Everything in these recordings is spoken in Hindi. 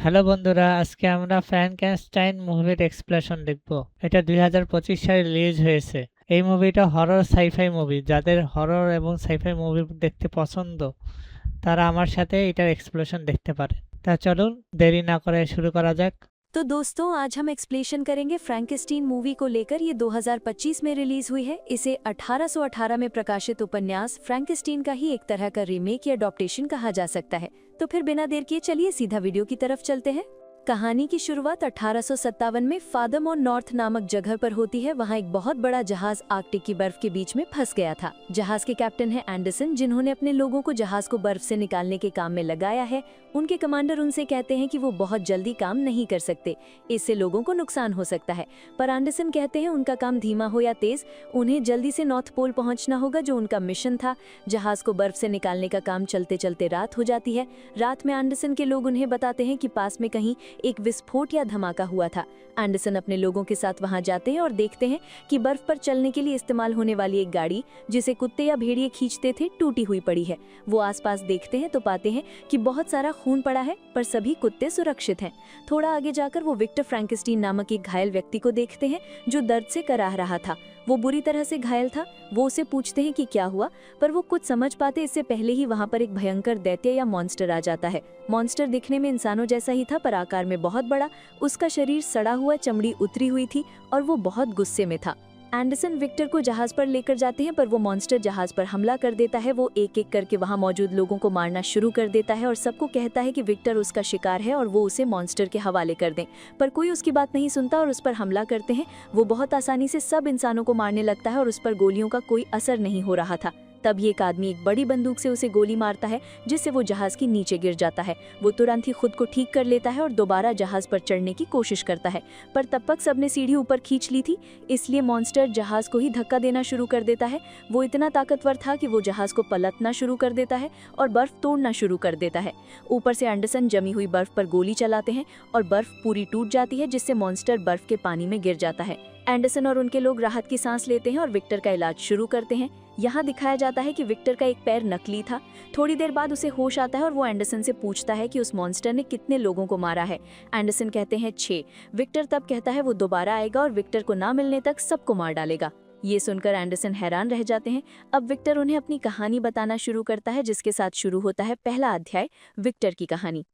হ্যালো বন্ধুরা, আজকে আমরা ফ্র্যাঙ্কেনস্টাইন মুভির এক্সপ্লেনেশন দেখব। এটা 2025 সালে রিলিজ হয়েছে। এই মুভিটা হরর সাইফাই মুভি। যাদের হরর এবং সাইফাই মুভি দেখতে পছন্দ তারা আমার সাথে এটার এক্সপ্লেনেশন দেখতে পারে। তা চলুন দেরি না করে শুরু করা যাক। तो दोस्तों आज हम एक्सप्लेनेशन करेंगे फ्रैंकेस्टीन मूवी को लेकर। ये 2025 में रिलीज हुई है। इसे 1818 में प्रकाशित उपन्यास फ्रैंकेस्टीन का ही एक तरह का रीमेक या अडॉप्टेशन कहा जा सकता है। तो फिर बिना देर किए चलिए सीधा वीडियो की तरफ चलते हैं। कहानी की शुरुआत 1857 में फादरमोन नॉर्थ नामक जगह पर होती है। वहाँ एक बहुत बड़ा जहाज आर्कटिक की बर्फ के बीच में फंस गया था। जहाज के कैप्टन है एंडरसन, जिन्होंने अपने लोगों को जहाज को बर्फ से निकालने के काम में लगाया है। उनके कमांडर उनसे कहते हैं कि वो बहुत जल्दी काम नहीं कर सकते, इससे लोगों को नुकसान हो सकता है। पर एंडरसन कहते हैं उनका काम धीमा हो या तेज, उन्हें जल्दी से नॉर्थ पोल पहुंचना होगा, जो उनका मिशन था। जहाज को बर्फ से निकालने का काम चलते चलते रात हो जाती है। रात में एंडरसन के लोग उन्हें बताते हैं कि पास में कहीं एक विस्फोट या धमाका हुआ था। एंडरसन अपने लोगों के साथ वहां जाते हैं और देखते हैं कि बर्फ पर चलने के लिए इस्तेमाल होने वाली एक गाड़ी, जिसे कुत्ते या भेड़िए खींचते थे, टूटी हुई पड़ी है। वो आसपास देखते हैं तो पाते हैं कि बहुत सारा खून पड़ा है, पर सभी कुत्ते सुरक्षित हैं। थोड़ा आगे जाकर वो विक्टर फ्रैंकेस्टीन नामक एक घायल व्यक्ति को देखते हैं, जो दर्द से कराह रहा था। वो बुरी तरह से घायल था। वो उसे पूछते हैं कि क्या हुआ, पर वो कुछ समझ पाते इससे पहले ही वहाँ पर एक भयंकर दैत्य या मॉन्स्टर आ जाता है। मॉन्स्टर दिखने में इंसानों जैसा ही था, पर आकार में बहुत बड़ा। उसका शरीर सड़ा हुआ, चमड़ी उतरी हुई थी और वो बहुत गुस्से में था। एंडरसन विक्टर को जहाज पर लेकर जाते हैं, पर वो मॉन्स्टर जहाज पर हमला कर देता है। वो एक एक करके वहां मौजूद लोगों को मारना शुरू कर देता है और सबको कहता है कि विक्टर उसका शिकार है और वो उसे मॉन्स्टर के हवाले कर दें। पर कोई उसकी बात नहीं सुनता और उस पर हमला करते हैं। वो बहुत आसानी से सब इंसानों को मारने लगता है और उस पर गोलियों का कोई असर नहीं हो रहा था। तभी एक आदमी एक बड़ी बंदूक से उसे गोली मारता है, जिससे वो जहाज के नीचे गिर जाता है। वो तुरंत ही खुद को ठीक कर लेता है और दोबारा जहाज पर चढ़ने की कोशिश करता है, पर तब तक सबने सीढ़ी ऊपर खींच ली थी, इसलिए मॉन्स्टर जहाज को ही धक्का देना शुरू कर देता है। वो इतना ताकतवर था कि वो जहाज को पलटना शुरू कर देता है और बर्फ तोड़ना शुरू कर देता है। ऊपर से एंडरसन जमी हुई बर्फ पर गोली चलाते हैं और बर्फ पूरी टूट जाती है, जिससे मॉन्स्टर बर्फ के पानी में गिर जाता है। एंडरसन और उनके लोग राहत की सांस लेते हैं और विक्टर का इलाज शुरू करते हैं। यहाँ दिखाया जाता है कि विक्टर का एक पैर नकली था। थोड़ी देर बाद उसे होश आता है और वो एंडरसन से पूछता है कि उस मॉन्स्टर ने कितने लोगों को मारा है। एंडरसन कहते हैं 6। विक्टर तब कहता है वो दोबारा आएगा और विक्टर को ना मिलने तक सबको मार डालेगा। ये सुनकर एंडरसन हैरान रह जाते हैं। अब विक्टर उन्हें अपनी कहानी बताना शुरू करता है, जिसके साथ शुरू होता है पहला अध्याय, विक्टर की कहानी।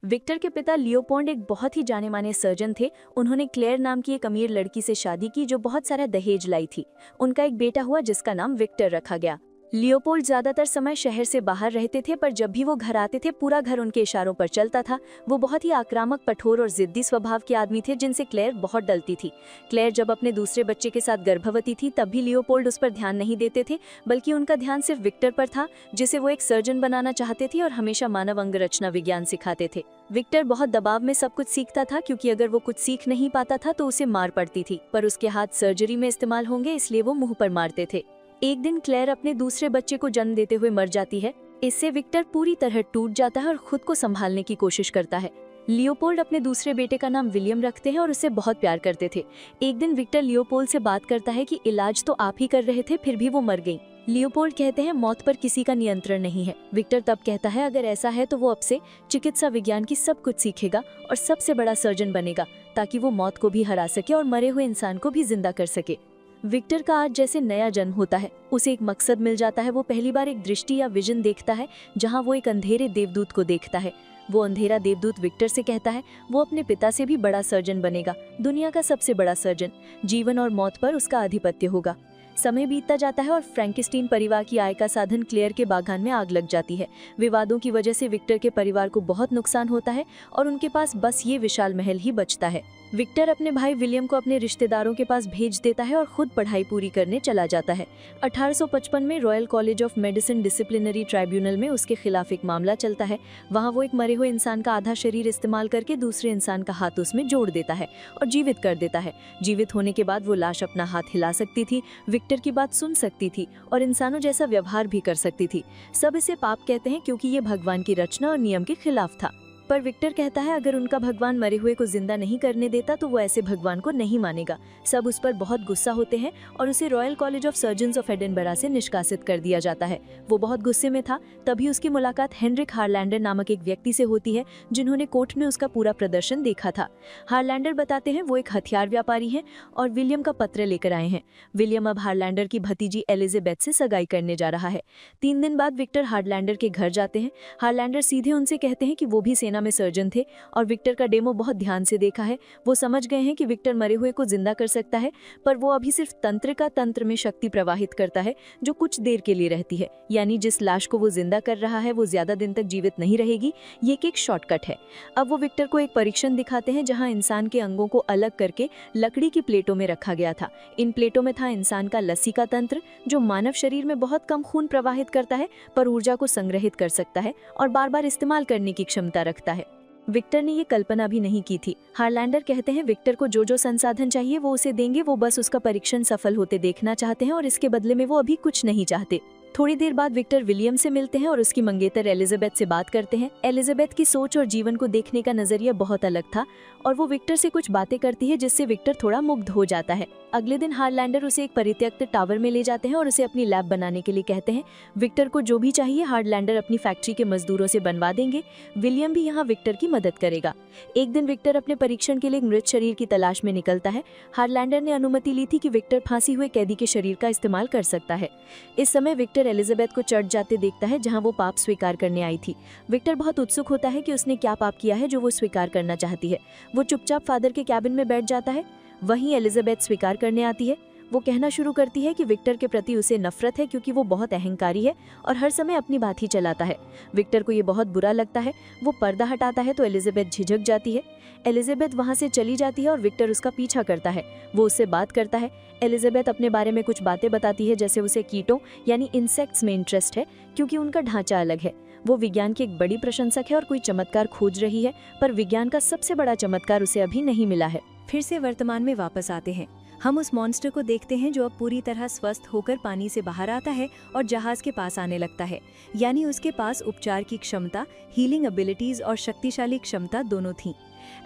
विक्टर के पिता लियोपोल्ड एक बहुत ही जाने माने सर्जन थे। उन्होंने क्लेयर नाम की एक अमीर लड़की से शादी की, जो बहुत सारा दहेज लाई थी। उनका एक बेटा हुआ, जिसका नाम विक्टर रखा गया। लियोपोल्ड ज्यादातर समय शहर से बाहर रहते थे, पर जब भी वो घर आते थे पूरा घर उनके इशारों पर चलता था। वो बहुत ही आक्रामक, कठोर और जिद्दी स्वभाव के आदमी थे, जिनसे क्लेयर बहुत डरती थी। क्लेयर जब अपने दूसरे बच्चे के साथ गर्भवती थी, तब भी लियोपोल्ड उस पर ध्यान नहीं देते थे, बल्कि उनका ध्यान सिर्फ विक्टर पर था, जिसे वो एक सर्जन बनाना चाहते थे और हमेशा मानव अंग रचना विज्ञान सिखाते थे। विक्टर बहुत दबाव में सब कुछ सीखता था, क्योंकि अगर वो कुछ सीख नहीं पाता था तो उसे मार पड़ती थी, पर उसके हाथ सर्जरी में इस्तेमाल होंगे, इसलिए वो मुंह पर मारते थे। एक दिन क्लेयर अपने दूसरे बच्चे को जन्म देते हुए मर जाती है। इससे विक्टर पूरी तरह टूट जाता है और खुद को संभालने की कोशिश करता है। लियोपोल्ड अपने दूसरे बेटे का नाम विलियम रखते हैं और उससे बहुत प्यार करते थे। एक दिन विक्टर लियोपोल्ड से बात करता है कि इलाज तो आप ही कर रहे थे, फिर भी वो मर गई। लियोपोल्ड कहते हैं मौत पर किसी का नियंत्रण नहीं है। विक्टर तब कहता है अगर ऐसा है तो वो अब से चिकित्सा विज्ञान की सब कुछ सीखेगा और सबसे बड़ा सर्जन बनेगा, ताकि वो मौत को भी हरा सके और मरे हुए इंसान को भी जिंदा कर सके। विक्टर का आज जैसे नया जन्म होता है। उसे एक मकसद मिल जाता है। वो पहली बार एक दृष्टि या विजन देखता है, जहां वो एक अंधेरे देवदूत को देखता है। वो अंधेरा देवदूत विक्टर से कहता है वो अपने पिता से भी बड़ा सर्जन बनेगा, दुनिया का सबसे बड़ा सर्जन। जीवन और मौत पर उसका आधिपत्य होगा। समय बीतता जाता है और फ्रैंकेस्टीन परिवार की आय का साधन क्लेयर के बागान में आग लग जाती है। विवादों की वजह से विक्टर के परिवार को बहुत नुकसान होता है और उनके पास बस ये विशाल महल ही बचता है। विक्टर अपने भाई विलियम को अपने रिश्तेदारों के पास भेज देता है और खुद पढ़ाई पूरी करने चला जाता है। 1855 में royal college of medicine disciplinary tribunal में उसके खिलाफ एक मामला चलता है। वहाँ वो एक मरे हुए इंसान का आधा शरीर इस्तेमाल करके दूसरे इंसान का हाथ उसमें जोड़ देता है और जीवित कर देता है। जीवित होने के बाद वो लाश अपना हाथ हिला सकती थी, विक्टर की बात सुन सकती थी और इंसानों जैसा व्यवहार भी कर सकती थी। सब इसे पाप कहते हैं, क्योंकि ये भगवान की रचना और नियम के खिलाफ था। पर विक्टर कहता है अगर उनका भगवान मरे हुए को जिंदा नहीं करने देता तो वो ऐसे भगवान को नहीं मानेगा। सब उस पर बहुत गुस्सा होते हैं और उसे royal college of surgeons of Edinburgh से निष्कासित कर दिया जाता है। वो बहुत गुस्से में था। तभी उसकी मुलाकात हेनरिक हारलैंडर नामक एक व्यक्ति से होती है जिन्होंने कोर्ट में उसका पूरा प्रदर्शन देखा था। हारलैंडर बताते हैं वो एक हथियार व्यापारी हैं और विलियम का पत्र लेकर आए हैं। विलियम अब हारलैंडर की भतीजी एलिजाबेथ से सगाई करने जा रहा है। 3 दिन बाद विक्टर हारलैंडर के घर जाते हैं। हारलैंडर सीधे उनसे कहते हैं कि वो भी सेना में सर्जन थे और विक्टर का डेमो बहुत ध्यान से देखा है। वो समझ गए हैं कि विक्टर मरे हुए को जिंदा कर सकता है, पर वो अभी सिर्फ तंत्र में शक्ति प्रवाहित करता है जो कुछ देर के लिए रहती है, यानी जिस लाश को वो जिंदा कर रहा है वो ज्यादा दिन तक जीवित नहीं रहेगी। ये एक शॉर्टकट है। अब वो विक्टर को एक परीक्षण दिखाते हैं जहां इंसान के अंगों को अलग करके लकड़ी की प्लेटों में रखा गया था। इन प्लेटों में था इंसान का लसीका तंत्र जो मानव शरीर में बहुत कम खून प्रवाहित करता है पर ऊर्जा को संग्रहित कर सकता है और बार बार इस्तेमाल करने की क्षमता रखता है। विक्टर ने ये कल्पना भी नहीं की थी। हारलैंडर कहते हैं विक्टर को जो जो संसाधन चाहिए वो उसे देंगे, वो बस उसका परीक्षण सफल होते देखना चाहते हैं और इसके बदले में वो अभी कुछ नहीं चाहते। थोड़ी देर बाद विक्टर विलियम से मिलते हैं और उसकी मंगेतर एलिजाबेथ से बात करते हैं। एलिजाबेथ की सोच और जीवन को देखने का नजरिया बहुत अलग था और वो विक्टर से कुछ बातें करती है जिससे विक्टर थोड़ा मुग्ध हो जाता है। अगले दिन हारलैंडर उसे एक परित्यक्त टावर में ले जाते हैं और उसे अपनी लैब बनाने के लिए कहते हैं। विक्टर को जो भी चाहिए हारलैंडर अपनी फैक्ट्री के मजदूरों से बनवा देंगे। विलियम भी यहाँ विक्टर की मदद करेगा। एक दिन विक्टर अपने परीक्षण के लिए एक मृत शरीर की तलाश में निकलता है। हारलैंडर ने अनुमति ली थी कि विक्टर फांसी हुए कैदी के शरीर का इस्तेमाल कर सकता है। इस समय विक्टर एलिजाबेथ को चर्च जाते देखता है जहां वो पाप स्वीकार करने आई थी। विक्टर बहुत उत्सुक होता है कि उसने क्या पाप किया है जो वो स्वीकार करना चाहती है। वो चुपचाप फादर के कैबिन में बैठ जाता है। वहीं एलिजाबेथ स्वीकार करने आती है। वो कहना शुरू करती है कि विक्टर के प्रति उसे नफरत है क्योंकि वो बहुत अहंकारी है और हर समय अपनी बात ही चलाता है। विक्टर को ये बहुत बुरा लगता है। वो पर्दा हटाता है तो एलिजाबेथ झिझक जाती है। एलिजाबेथ वहां से चली जाती है और विक्टर उसका पीछा करता है। वो उससे बात करता है। एलिजाबेथ अपने बारे में कुछ बातें बताती है, जैसे उसे कीटों यानी इंसेक्ट्स में इंटरेस्ट है क्योंकि उनका ढांचा अलग है। वो विज्ञान की एक बड़ी प्रशंसक है और कोई चमत्कार खोज रही है, पर विज्ञान का सबसे बड़ा चमत्कार उसे अभी नहीं मिला है। फिर से वर्तमान में वापस आते हैं। हम उस मॉन्स्टर को देखते हैं जो अब पूरी तरह स्वस्थ होकर पानी से बाहर आता है और जहाज के पास आने लगता है। यानी उसके पास उपचार की क्षमता, हीलिंग एबिलिटीज और शक्तिशाली क्षमता दोनों थीं।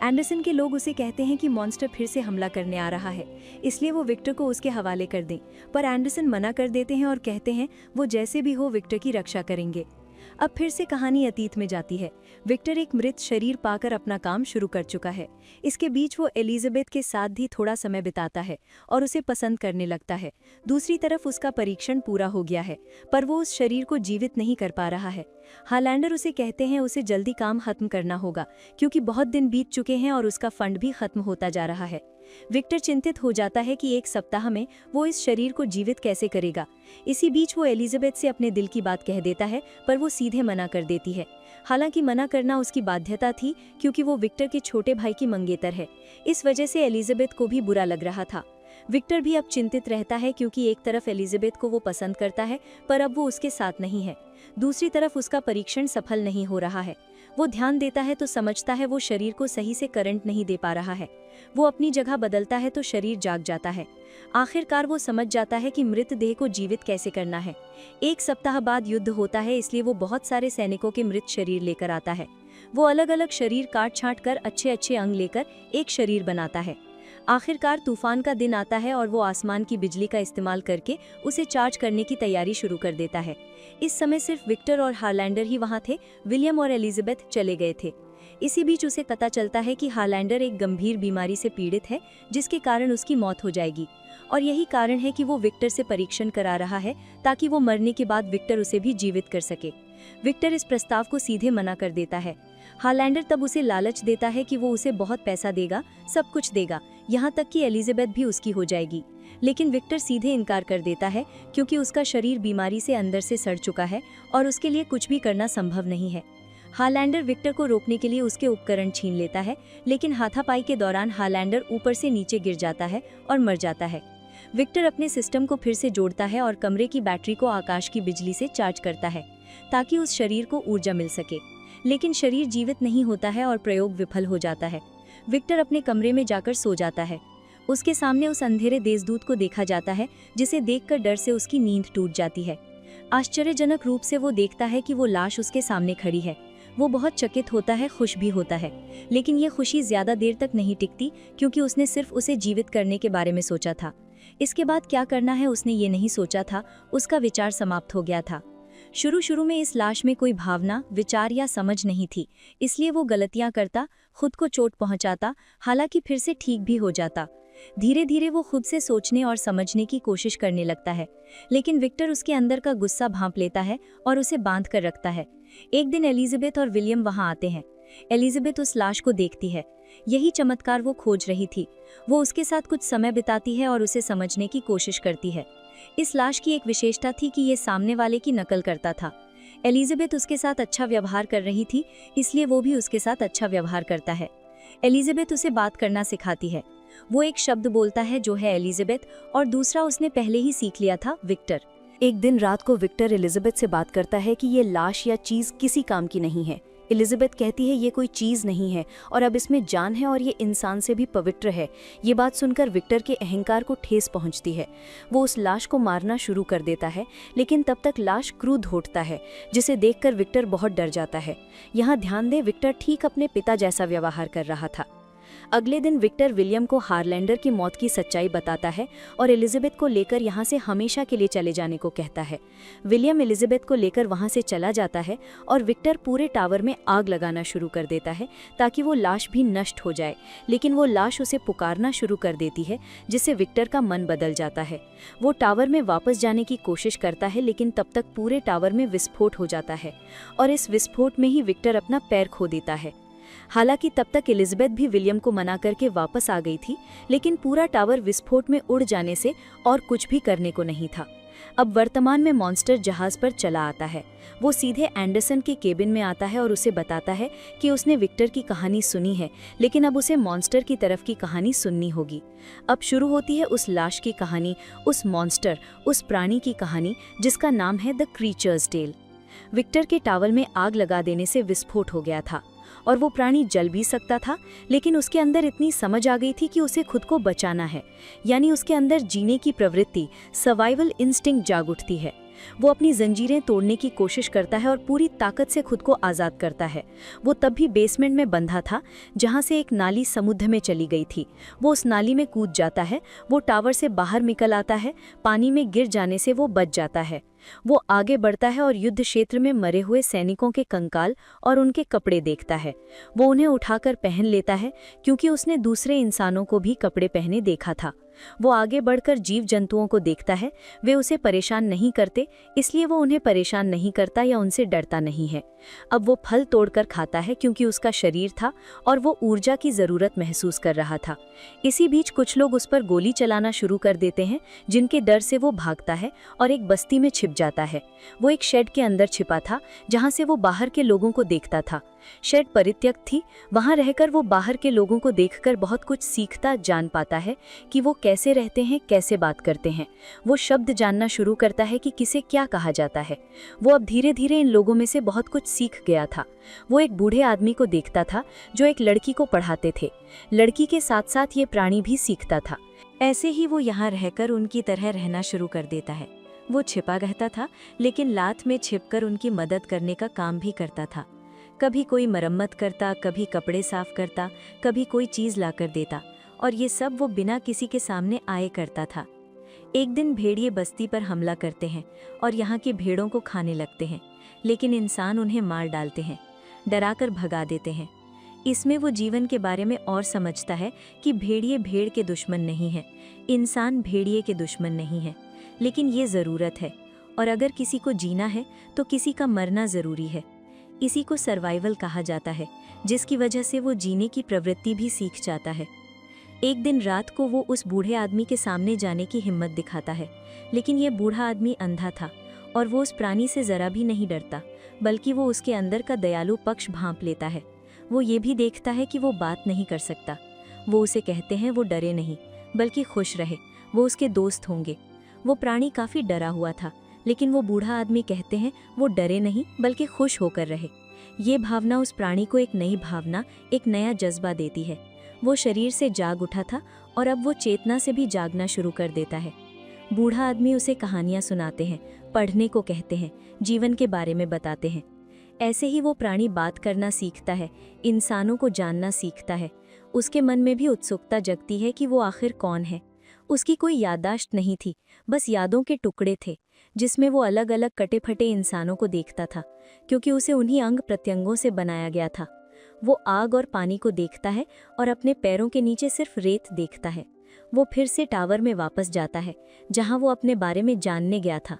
एंडरसन के लोग उसे कहते हैं कि मॉन्स्टर फिर से हमला करने आ रहा है, इसलिए वो विक्टर को उसके हवाले कर दें, पर एंडरसन मना कर देते हैं और कहते हैं वो जैसे भी हो विक्टर की रक्षा करेंगे। अब फिर से कहानी अतीत में जाती है। विक्टर एक मृत शरीर पाकर अपना काम शुरू कर चुका है। इसके बीच वो एलिजाबेथ के साथ भी थोड़ा समय बिताता है और उसे पसंद करने लगता है। दूसरी तरफ उसका परीक्षण पूरा हो गया है, पर वो उस शरीर को जीवित नहीं कर पा रहा है। हारलैंडर उसे कहते हैं उसे जल्दी काम खत्म करना होगा क्योंकि बहुत दिन बीत चुके हैं और उसका फंड भी खत्म होता जा रहा है। विक्टर चिंतित हो जाता है कि 1 सप्ताह में वो इस शरीर को जीवित कैसे करेगा। इसी बीच वो एलिजाबेथ से अपने दिल की बात कह देता है, पर वो सीधे मना कर देती है। हालांकि मना करना उसकी बाध्यता थी क्योंकि वो विक्टर के छोटे भाई की मंगेतर है। इस वजह से एलिजाबेथ को भी बुरा लग रहा था। विक्टर भी अब चिंतित रहता है क्योंकि एक तरफ एलिजाबेथ को वो पसंद करता है, पर अब वो उसके साथ नहीं है। दूसरी तरफ उसका परीक्षण सफल नहीं हो रहा है। वो ध्यान देता है तो समझता है वो शरीर को सही से करंट नहीं दे पा रहा है। वो अपनी जगह बदलता है तो शरीर जाग जाता है। आखिरकार वो समझ जाता है कि मृतदेह को जीवित कैसे करना है। 1 सप्ताह बाद युद्ध होता है, इसलिए वो बहुत सारे सैनिकों के मृत शरीर लेकर आता है। वो अलग अलग शरीर काट छांट कर अच्छे अच्छे अंग लेकर एक शरीर बनाता है। आखिरकार तूफान का दिन आता है और वो आसमान की बिजली का इस्तेमाल करके उसे चार्ज करने की तैयारी शुरू कर देता है। इस समय सिर्फ विक्टर और हारलैंडर ही वहाँ थे। विलियम और एलिजाबेथ चले गए थे। इसी बीच उसे पता चलता है कि हारलैंडर एक गंभीर बीमारी से पीड़ित है जिसके कारण उसकी मौत हो जाएगी, और यही कारण है कि वो विक्टर से परीक्षण करा रहा है ताकि वो मरने के बाद विक्टर उसे भी जीवित कर सके। विक्टर इस प्रस्ताव को सीधे मना कर देता है। हारलैंडर तब उसे लालच देता है कि वो उसे बहुत पैसा देगा, सब कुछ देगा, यहाँ तक कि एलिजाबेथ भी उसकी हो जाएगी। लेकिन विक्टर सीधे इनकार कर देता है क्योंकि उसका शरीर बीमारी से अंदर से सड़ चुका है और उसके लिए कुछ भी करना संभव नहीं है। हारलैंडर विक्टर को रोकने के लिए उसके उपकरण छीन लेता है, लेकिन हाथापाई के दौरान हारलैंडर ऊपर से नीचे गिर जाता है और मर जाता है। विक्टर अपने सिस्टम को फिर से जोड़ता है और कमरे की बैटरी को आकाश की बिजली से चार्ज करता है ताकि उस शरीर को ऊर्जा मिल सके, लेकिन शरीर जीवित नहीं होता है और प्रयोग विफल हो जाता है। विक्टर अपने कमरे में जाकर सो जाता है। उसके सामने उस अंधेरे देशदूत को देखा जाता है जिसे देखकर डर से उसकी नींद टूट जाती है। आश्चर्यजनक रूप से वो देखता है कि वो लाश उसके सामने खड़ी है। वो बहुत चकित होता है, खुश भी होता है, लेकिन ये खुशी ज्यादा देर तक नहीं टिकती क्योंकि उसने सिर्फ उसे जीवित करने के बारे में सोचा था। इसके बाद क्या करना है उसने ये नहीं सोचा था, उसका विचार समाप्त हो गया था। शुरू में इस लाश में कोई भावना, विचार या समझ नहीं थी, इसलिए वो गलतियां करता, खुद को चोट पहुंचाता, हालांकि फिर से ठीक भी हो जाता। धीरे धीरे वो खुद से सोचने और समझने की कोशिश करने लगता है, लेकिन विक्टर उसके अंदर का गुस्सा भांप लेता है और उसे बांध कर रखता है। एक दिन एलिजाबेथ और विलियम वहां आते हैं। एलिजाबेथ उस लाश को देखती है, यही चमत्कार वो खोज रही थी। वो उसके साथ कुछ समय बिताती है और उसे समझने की कोशिश करती है। इस लाश की एक विशेषता थी कि ये सामने वाले की नकल करता था। एलिजाबेथ उसके साथ अच्छा व्यवहार कर रही थी, इसलिए वो भी उसके साथ अच्छा व्यवहार करता है। एलिजाबेथ उसे बात करना सिखाती है। वो एक शब्द बोलता है जो है एलिजाबेथ, और दूसरा उसने पहले ही सीख लिया था, विक्टर। एक दिन रात को विक्टर एलिजाबेथ से बात करता है कि ये लाश या चीज किसी काम की नहीं है। एलिजाबेथ कहती है ये कोई चीज नहीं है और अब इसमें जान है और ये इंसान से भी पवित्र है। ये बात सुनकर विक्टर के अहंकार को ठेस पहुंचती है। वो उस लाश को मारना शुरू कर देता है, लेकिन तब तक लाश क्रूर होता है, जिसे देखकर विक्टर बहुत डर जाता है। यहाँ ध्यान दें, विक्टर ठीक अपने पिता जैसा व्यवहार कर रहा था। अगले दिन विक्टर विलियम को हारलैंडर की मौत की सच्चाई बताता है और एलिजाबेथ को लेकर यहाँ से हमेशा के लिए चले जाने को कहता है। विलियम एलिजाबेथ को लेकर वहाँ से चला जाता है और विक्टर पूरे टावर में आग लगाना शुरू कर देता है ताकि वो लाश भी नष्ट हो जाए, लेकिन वो लाश उसे पुकारना शुरू कर देती है, जिससे विक्टर का मन बदल जाता है। वो टावर में वापस जाने की कोशिश करता है, लेकिन तब तक पूरे टावर में विस्फोट हो जाता है और इस विस्फोट में ही विक्टर अपना पैर खो देता है। हालांकि तब तक एलिजाबेथ भी विलियम को मना करके वापस आ गई थी, लेकिन पूरा टावर विस्फोट में उड़ जाने से और कुछ भी करने को नहीं था। अब वर्तमान में मॉन्स्टर जहाज पर चला आता है। वो सीधे एंडरसन के केबिन में आता है और उसे बताता है कि उसने विक्टर की कहानी सुनी है, लेकिन अब उसे मॉन्स्टर की तरफ की कहानी सुननी होगी। अब शुरू होती है उस लाश की कहानी, उस मॉन्स्टर, उस प्राणी की कहानी जिसका नाम है द क्रीचर्स टेल। विक्टर के टावल में आग लगा देने से विस्फोट हो गया था और वो प्राणी जल भी सकता था, लेकिन उसके अंदर इतनी समझ आ गई थी कि उसे खुद को बचाना है, यानी उसके अंदर जीने की प्रवृत्ति, सर्वाइवल इंस्टिंक्ट जाग उठती है। वो अपनी जंजीरें तोड़ने की कोशिश करता है और पूरी ताकत से खुद को आज़ाद करता है। वो तब भी बेसमेंट में बंधा था, जहाँ से एक नाली समुद्र में चली गई थी। वो उस नाली में कूद जाता है, वो टावर से बाहर निकल आता है, पानी में गिर जाने से वो बच जाता है। वो आगे बढ़ता है और युद्ध क्षेत्र में मरे हुए सैनिकों के कंकाल और उनके कपड़े देखता है। वो उन्हें उठाकर पहन लेता है, क्योंकि उसने दूसरे इंसानों को भी कपड़े पहने देखा था। वो आगे बढ़कर जीव जंतुओं को देखता है, वे उसे परेशान नहीं करते, इसलिए वो उन्हें परेशान नहीं करता या उनसे डरता नहीं है। अब वो फल तोड़कर खाता है क्योंकि उसका शरीर था और वो ऊर्जा की ज़रूरत महसूस कर रहा था। इसी बीच कुछ लोग उस पर गोली चलाना शुरू कर देते हैं, जिनके डर से वो भागता है और एक बस्ती में छिप जाता है। वो एक शेड के अंदर छिपा था, जहाँ से वो बाहर के लोगों को देखता था। शेड परित्यक्त थी, वहां रहकर वो बाहर के लोगों को देखकर बहुत कुछ सीखता, जान पाता है कि वो कैसे रहते हैं, कैसे बात करते हैं। वो शब्द जानना शुरू करता है कि किसे क्या कहा जाता है। वो अब धीरे धीरे इन लोगों में से बहुत कुछ सीख गया था। वो एक बूढ़े आदमी को देखता था जो एक लड़की को पढ़ाते थे। लड़की के साथ साथ ये प्राणी भी सीखता था। ऐसे ही वो यहाँ रहकर उनकी तरह रहना शुरू कर देता है। वो छिपा रहता था, लेकिन लात में छिपकर उनकी मदद करने का काम भी करता था। कभी कोई मरम्मत करता, कभी कपड़े साफ करता, कभी कोई चीज़ लाकर देता, और ये सब वो बिना किसी के सामने आए करता था। एक दिन भेड़िए बस्ती पर हमला करते हैं और यहाँ की भेड़ों को खाने लगते हैं, लेकिन इंसान उन्हें मार डालते हैं, डराकर भगा देते हैं। इसमें वो जीवन के बारे में और समझता है कि भेड़िए भेड़ के दुश्मन नहीं है, इंसान भेड़िए के दुश्मन नहीं है, लेकिन ये ज़रूरत है, और अगर किसी को जीना है तो किसी का मरना ज़रूरी है। इसी को सर्वाइवल कहा जाता है, जिसकी वजह से वो जीने की प्रवृत्ति भी सीख जाता है। एक दिन रात को वो उस बूढ़े आदमी के सामने जाने की हिम्मत दिखाता है, लेकिन ये बूढ़ा आदमी अंधा था और वो उस प्राणी से ज़रा भी नहीं डरता, बल्कि वो उसके अंदर का दयालु पक्ष भांप लेता है। वो ये भी देखता है कि वो बात नहीं कर सकता। वो उसे कहते हैं वो डरे नहीं, बल्कि खुश रहे, वो उसके दोस्त होंगे। वो प्राणी काफ़ी डरा हुआ था, लेकिन वो बूढ़ा आदमी कहते हैं वो डरे नहीं, बल्कि खुश होकर रहे। ये भावना उस प्राणी को एक नई भावना, एक नया जज्बा देती है। वो शरीर से जाग उठा था और अब वो चेतना से भी जागना शुरू कर देता है। बूढ़ा आदमी उसे कहानियाँ सुनाते हैं, पढ़ने को कहते हैं, जीवन के बारे में बताते हैं। ऐसे ही वो प्राणी बात करना सीखता है, इंसानों को जानना सीखता है। उसके मन में भी उत्सुकता जगती है कि वो आखिर कौन है। उसकी कोई याददाश्त नहीं थी, बस यादों के टुकड़े थे जिसमें वो अलग अलग कटे फटे इंसानों को देखता था, क्योंकि उसे उन्हीं अंग प्रत्यंगों से बनाया गया था। वो आग और पानी को देखता है और अपने पैरों के नीचे सिर्फ रेत देखता है। वो फिर से टावर में वापस जाता है जहां वो अपने बारे में जानने गया था।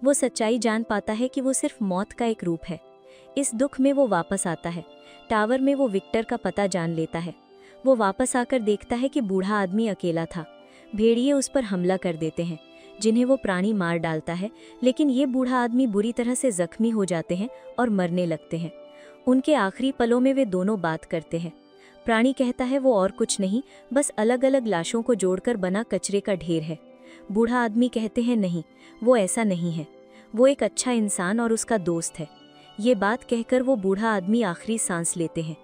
वो सच्चाई जान पाता है कि वो सिर्फ मौत का एक रूप है। इस दुख में वो वापस आता है। टावर में वो विक्टर का पता जान लेता है। वो वापस आकर देखता है कि बूढ़ा आदमी अकेला था। भेड़िए उस पर हमला कर देते हैं, जिन्हें वो प्राणी मार डालता है, लेकिन ये बूढ़ा आदमी बुरी तरह से जख्मी हो जाते हैं और मरने लगते हैं। उनके आखिरी पलों में वे दोनों बात करते हैं। प्राणी कहता है वो और कुछ नहीं, बस अलग अलग लाशों को जोड़कर बना कचरे का ढेर है। बूढ़ा आदमी कहते हैं नहीं, वो ऐसा नहीं है, वो एक अच्छा इंसान और उसका दोस्त है। ये बात कहकर वो बूढ़ा आदमी आखिरी सांस लेते हैं।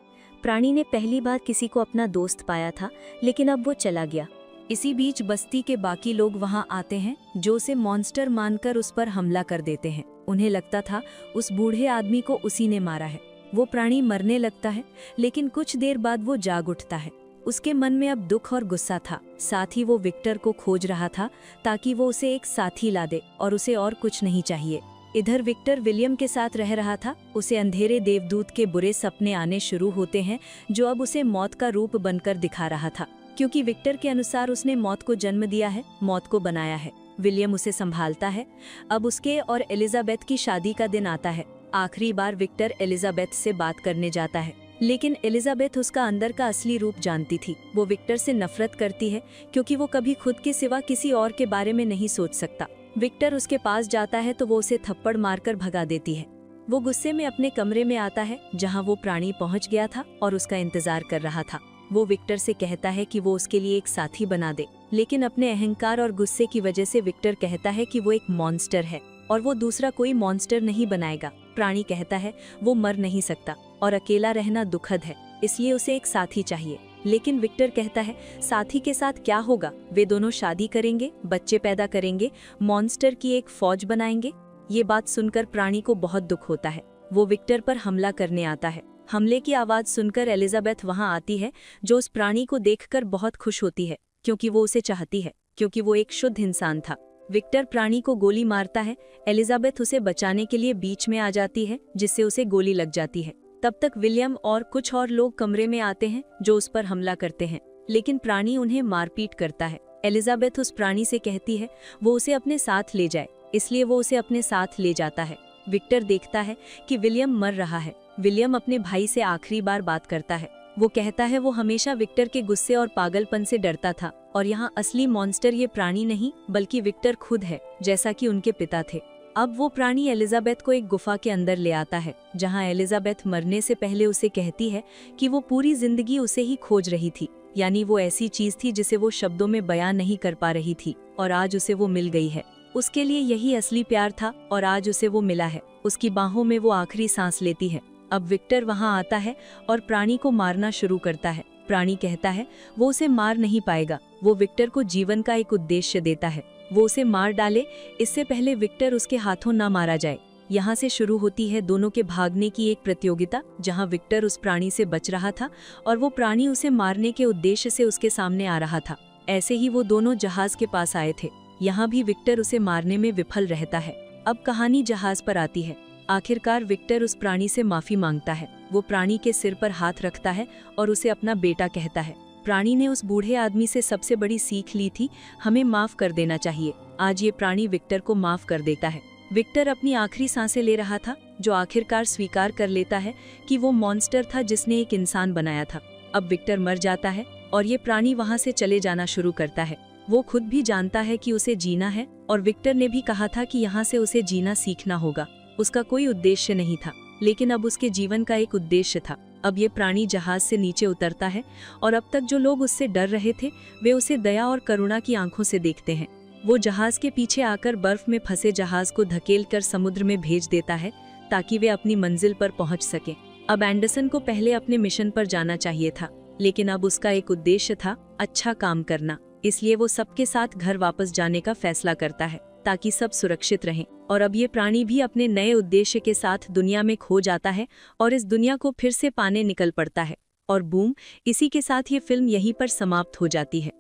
प्राणी ने पहली बार किसी को अपना दोस्त पाया था, लेकिन अब वो चला गया। इसी बीच बस्ती के बाकी लोग वहां आते हैं, जो उसे मॉन्स्टर मानकर उस पर हमला कर देते हैं। उन्हें लगता था उस बूढ़े आदमी को उसी ने मारा है। वो प्राणी मरने लगता है, लेकिन कुछ देर बाद वो जाग उठता है। उसके मन में अब दुख और गुस्सा था, साथ ही वो विक्टर को खोज रहा था ताकि वो उसे एक साथी ला दे, और उसे और कुछ नहीं चाहिए। इधर विक्टर विलियम के साथ रह रहा था। उसे अंधेरे देवदूत के बुरे सपने आने शुरू होते हैं, जो अब उसे मौत का रूप बनकर दिखा रहा था, क्योंकि विक्टर के अनुसार उसने मौत को जन्म दिया है, मौत को बनाया है। विलियम उसे संभालता है। अब उसके और एलिजाबेथ की शादी का दिन आता है। आखिरी बार विक्टर एलिजाबेथ से बात करने जाता है, लेकिन एलिजाबेथ उसका अंदर का असली रूप जानती थी। वो विक्टर से नफरत करती है, क्योंकि वो कभी खुद के सिवा किसी और के बारे में नहीं सोच सकता। विक्टर उसके पास जाता है तो वो उसे थप्पड़ मारकर भगा देती है। वो गुस्से में अपने कमरे में आता है, जहां वो प्राणी पहुंच गया था और उसका इंतजार कर रहा था। वो विक्टर से कहता है कि वो उसके लिए एक साथी बना दे, लेकिन अपने अहंकार और गुस्से की वजह से विक्टर कहता है कि वो एक मॉन्स्टर है और वो दूसरा कोई मॉन्स्टर नहीं बनाएगा। प्राणी कहता है वो मर नहीं सकता और अकेला रहना दुखद है, इसलिए उसे एक साथी चाहिए। लेकिन विक्टर कहता है साथी के साथ क्या होगा, वे दोनों शादी करेंगे, बच्चे पैदा करेंगे, मॉन्स्टर की एक फौज बनाएंगे। ये बात सुनकर प्राणी को बहुत दुख होता है। वो विक्टर पर हमला करने आता है। हमले की आवाज सुनकर एलिजाबेथ वहां आती है, जो उस प्राणी को देखकर बहुत खुश होती है, क्योंकि वो उसे चाहती है, क्योंकि वो एक शुद्ध इंसान था। विक्टर प्राणी को गोली मारता है। एलिजाबेथ उसे बचाने के लिए बीच में आ जाती है, जिससे उसे गोली लग जाती है। तब तक विलियम और कुछ और लोग कमरे में आते हैं, जो उस पर हमला करते हैं, लेकिन प्राणी उन्हें मारपीट करता है। एलिजाबेथ उस प्राणी से कहती है वो उसे अपने साथ ले जाए, इसलिए वो उसे अपने साथ ले जाता है। विक्टर देखता है कि विलियम मर रहा है। विलियम अपने भाई से आखिरी बार बात करता है। वो कहता है वो हमेशा विक्टर के गुस्से और पागलपन से डरता था, और यहाँ असली मॉन्स्टर ये प्राणी नहीं बल्कि विक्टर खुद है, जैसा कि उनके पिता थे। अब वो प्राणी एलिजाबेथ को एक गुफा के अंदर ले आता है, जहाँ एलिजाबेथ मरने से पहले उसे कहती है कि वो पूरी जिंदगी उसे ही खोज रही थी, यानी वो ऐसी चीज थी जिसे वो शब्दों में बयां नहीं कर पा रही थी, और आज उसे वो मिल गई है। उसके लिए यही असली प्यार था और आज उसे वो मिला है। उसकी बाहों में वो आखिरी सांस लेती है। अब विक्टर वहां आता है और प्राणी को मारना शुरू करता है। प्राणी कहता है वो उसे मार नहीं पाएगा। वो विक्टर को जीवन का एक उद्देश्य देता है, वो उसे मार डाले, इससे पहले विक्टर उसके हाथों ना मारा जाए। यहाँ से शुरू होती है दोनों के भागने की एक प्रतियोगिता, जहाँ विक्टर उस प्राणी से बच रहा था और वो प्राणी उसे मारने के उद्देश्य से उसके सामने आ रहा था। ऐसे ही वो दोनों जहाज के पास आए थे। यहाँ भी विक्टर उसे मारने में विफल रहता है। अब कहानी जहाज पर आती है। आखिरकार विक्टर उस प्राणी से माफी मांगता है। वो प्राणी के सिर पर हाथ रखता है और उसे अपना बेटा कहता है। प्राणी ने उस बूढ़े आदमी से सबसे बड़ी सीख ली थी, हमें माफ कर देना चाहिए। आज ये प्राणी विक्टर को माफ कर देता है। विक्टर अपनी आखिरी सांसें ले रहा था, जो आखिरकार स्वीकार कर लेता है कि वो मॉन्स्टर था जिसने एक इंसान बनाया था। अब विक्टर मर जाता है और ये प्राणी वहां से चले जाना शुरू करता है। वो खुद भी जानता है कि उसे जीना है, और विक्टर ने भी कहा था कि यहाँ से उसे जीना सीखना होगा। उसका कोई उद्देश्य नहीं था, लेकिन अब उसके जीवन का एक उद्देश्य था। अब ये प्राणी जहाज से नीचे उतरता है और अब तक जो लोग उससे डर रहे थे वे उसे दया और करुणा की आंखों से देखते हैं। वो जहाज के पीछे आकर बर्फ में फंसे जहाज को धकेलकर समुद्र में भेज देता है, ताकि वे अपनी मंजिल पर पहुंच सकें। अब एंडरसन को पहले अपने मिशन पर जाना चाहिए था, लेकिन अब उसका एक उद्देश्य था अच्छा काम करना, इसलिए वो सबके साथ घर वापस जाने का फैसला करता है। ताकि सब सुरक्षित रहें। और अब ये प्राणी भी अपने नए उद्देश्य के साथ दुनिया में खो जाता है और इस दुनिया को फिर से पाने निकल पड़ता है। और बूम, इसी के साथ ये फिल्म यहीं पर समाप्त हो जाती है।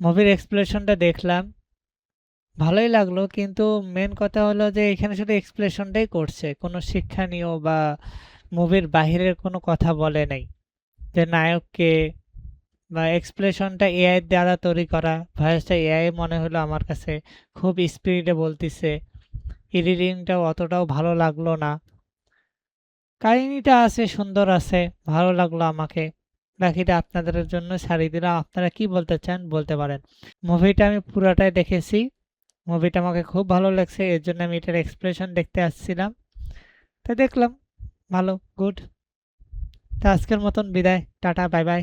মুভির এক্সপ্লেশনটা দেখলাম, ভালোই লাগলো, কিন্তু মেন কথা হলো যে এখানে শুধু এক্সপ্লেশনটাই করছে, কোনো শিক্ষণীয় বা মুভির বাহিরের কোনো কথা বলে নাই। যে নায়ককে বা এক্সপ্লেশনটা এআই দ্বারা তৈরি করা, ভয়েসটা এআই মনে হলো আমার কাছে, খুব স্পিডে বলতিছে, এডিটিংটাও অতটাও ভালো লাগলো না। কাহিনীটা আছে, সুন্দর আছে, ভালো লাগলো আমাকে। বাকিটা আপনাদের জন্য ছাড়ি দিলাম, আপনারা কি বলতে চান বলতে পারেন। মুভিটা আমি পুরাটাই দেখেছি, মুভিটা আমাকে খুব ভালো লাগছে, এর জন্য আমি এটার এক্সপ্রেশন দেখতে আসছিলাম, তো দেখলাম, ভালো, গুড। তো আজকের মতন বিদায়, টাটা, বাই বাই।